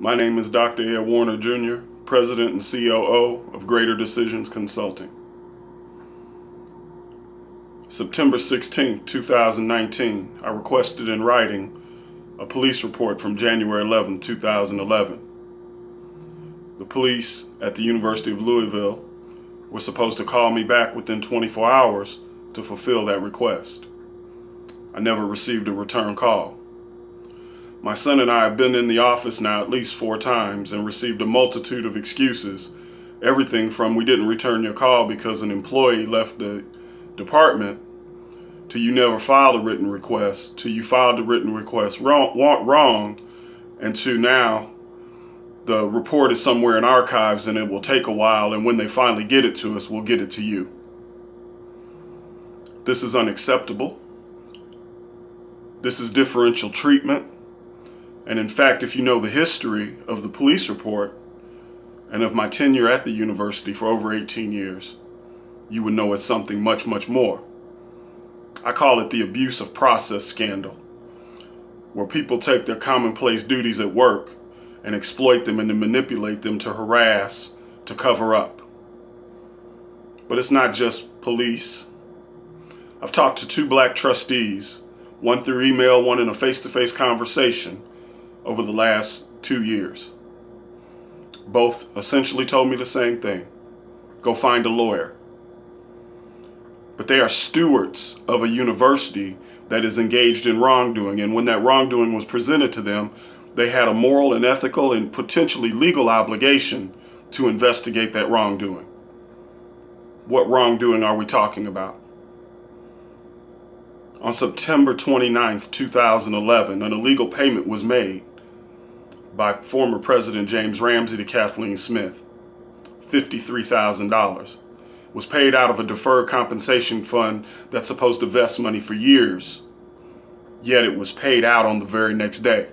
My name is Dr. Ed Warner Jr., President and COO of Greater Decisions Consulting. September 16, 2019, I requested in writing a police report from January 11, 2011. The police at the University of Louisville were supposed to call me back within 24 hours to fulfill that request. I never received a return call. My son and I have been in the office now at least 4 times and received a multitude of excuses. Everything from "we didn't return your call because an employee left the department," to "you never filed a written request," to "you filed a written request wrong," and to now the report is somewhere in archives and it will take a while, and when they finally get it to us, we'll get it to you. This is unacceptable. This is differential treatment. And in fact, if you know the history of the police report and of my tenure at the university for over 18 years, you would know it's something much, much more. I call it the abuse of process scandal, where people take their commonplace duties at work and exploit them and then manipulate them to harass, to cover up. But it's not just police. I've talked to 2 black trustees, one through email, one in a face-to-face conversation, over the last 2 years. Both essentially told me the same thing: go find a lawyer. But they are stewards of a university that is engaged in wrongdoing, and when that wrongdoing was presented to them, they had a moral and ethical and potentially legal obligation to investigate that wrongdoing. What wrongdoing are we talking about? On September 29th, 2011, an illegal payment was made by former President James Ramsey to Kathleen Smith. $53,000 was paid out of a deferred compensation fund that's supposed to vest money for years, yet it was paid out on the very next day.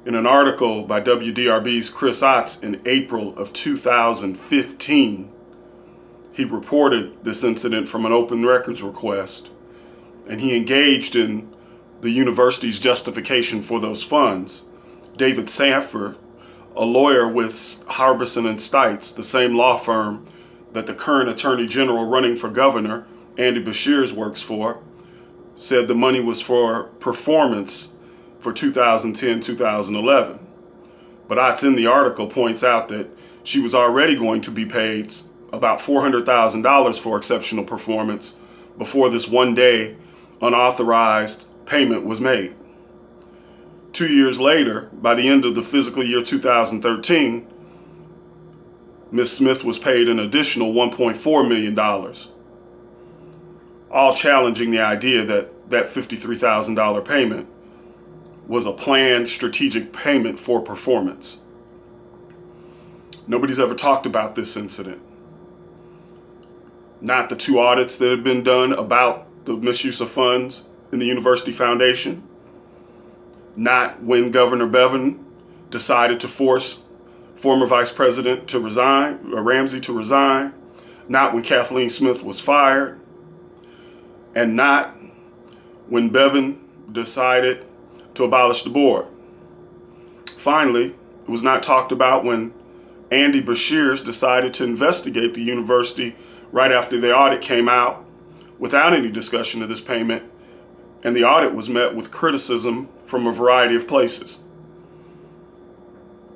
In an article by WDRB's Chris Otts in April of 2015, he reported this incident from an open records request, and he engaged in the university's justification for those funds. David Sanford, a lawyer with Harbison and Stites, the same law firm that the current Attorney General running for governor, Andy Beshears, works for, said the money was for performance for 2010-2011. But Otts in the article points out that she was already going to be paid about $400,000 for exceptional performance before this one-day unauthorized payment was made. 2 years later, by the end of the fiscal year 2013, Ms. Smith was paid an additional $1.4 million, all challenging the idea that that $53,000 payment was a planned strategic payment for performance. Nobody's ever talked about this incident. Not the 2 audits that have been done about the misuse of funds in the university foundation. Not when Governor Bevin decided to force former Vice President to resign, or Ramsey to resign. Not when Kathleen Smith was fired. And not when Bevin decided to abolish the board. Finally, it was not talked about when Andy Beshears decided to investigate the university right after the audit came out without any discussion of this payment, and the audit was met with criticism from a variety of places.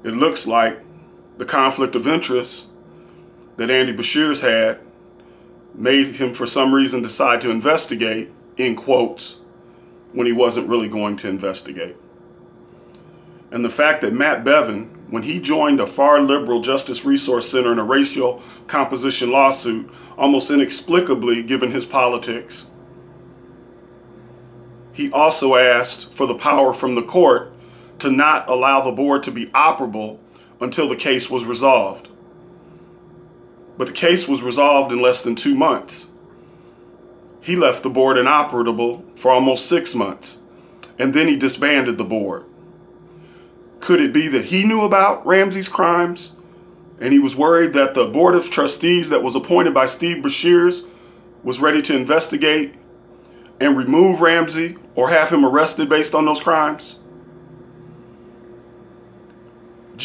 It looks like the conflict of interest that Andy Beshears had made him for some reason decide to investigate, in quotes, when he wasn't really going to investigate. And the fact that Matt Bevin, when he joined a far liberal Justice Resource Center in a racial composition lawsuit, almost inexplicably given his politics, he also asked for the power from the court to not allow the board to be operable until the case was resolved. But the case was resolved in less than 2 months. He left the board inoperable for almost 6 months, and then he disbanded the board. Could it be that he knew about Ramsey's crimes and he was worried that the board of trustees that was appointed by Steve Beshears was ready to investigate and remove Ramsey or have him arrested based on those crimes?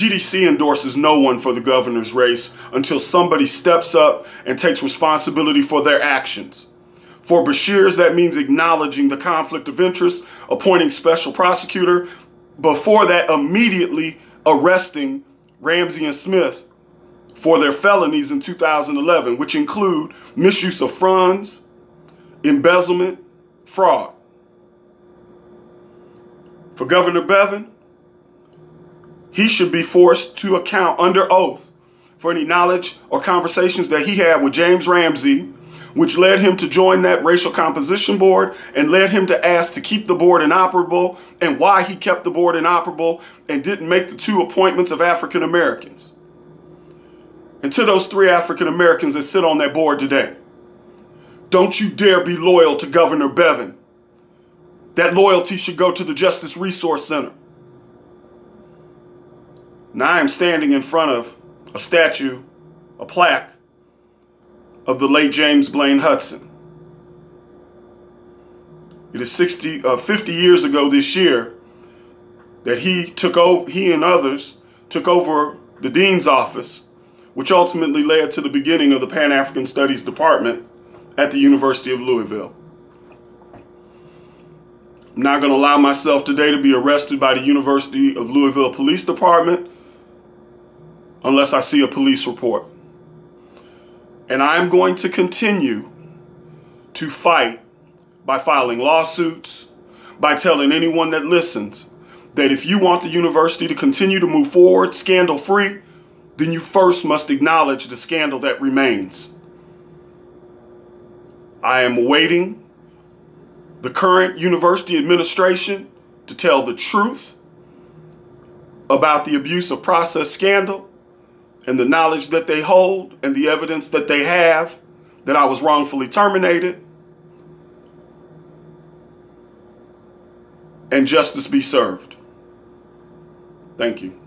GDC endorses no one for the governor's race until somebody steps up and takes responsibility for their actions. For Beshears, that means acknowledging the conflict of interest, appointing special prosecutor, before that immediately arresting Ramsey and Smith for their felonies in 2011, which include misuse of funds, embezzlement, fraud. For Governor Bevin, he should be forced to account under oath for any knowledge or conversations that he had with James Ramsey, which led him to join that racial composition board and led him to ask to keep the board inoperable, and why he kept the board inoperable and didn't make the 2 appointments of African Americans. And to those 3 African Americans that sit on that board today, don't you dare be loyal to Governor Bevin. That loyalty should go to the Justice Resource Center. Now I am standing in front of a statue, a plaque of the late James Blaine Hudson. It is 50 years ago this year that he and others took over the dean's office, which ultimately led to the beginning of the Pan-African Studies Department at the University of Louisville. I'm not going to allow myself today to be arrested by the University of Louisville Police Department unless I see a police report. And I am going to continue to fight by filing lawsuits, by telling anyone that listens that if you want the university to continue to move forward scandal-free, then you first must acknowledge the scandal that remains. I am awaiting the current university administration to tell the truth about the abuse of process scandal and the knowledge that they hold and the evidence that they have that I was wrongfully terminated, and justice be served. Thank you.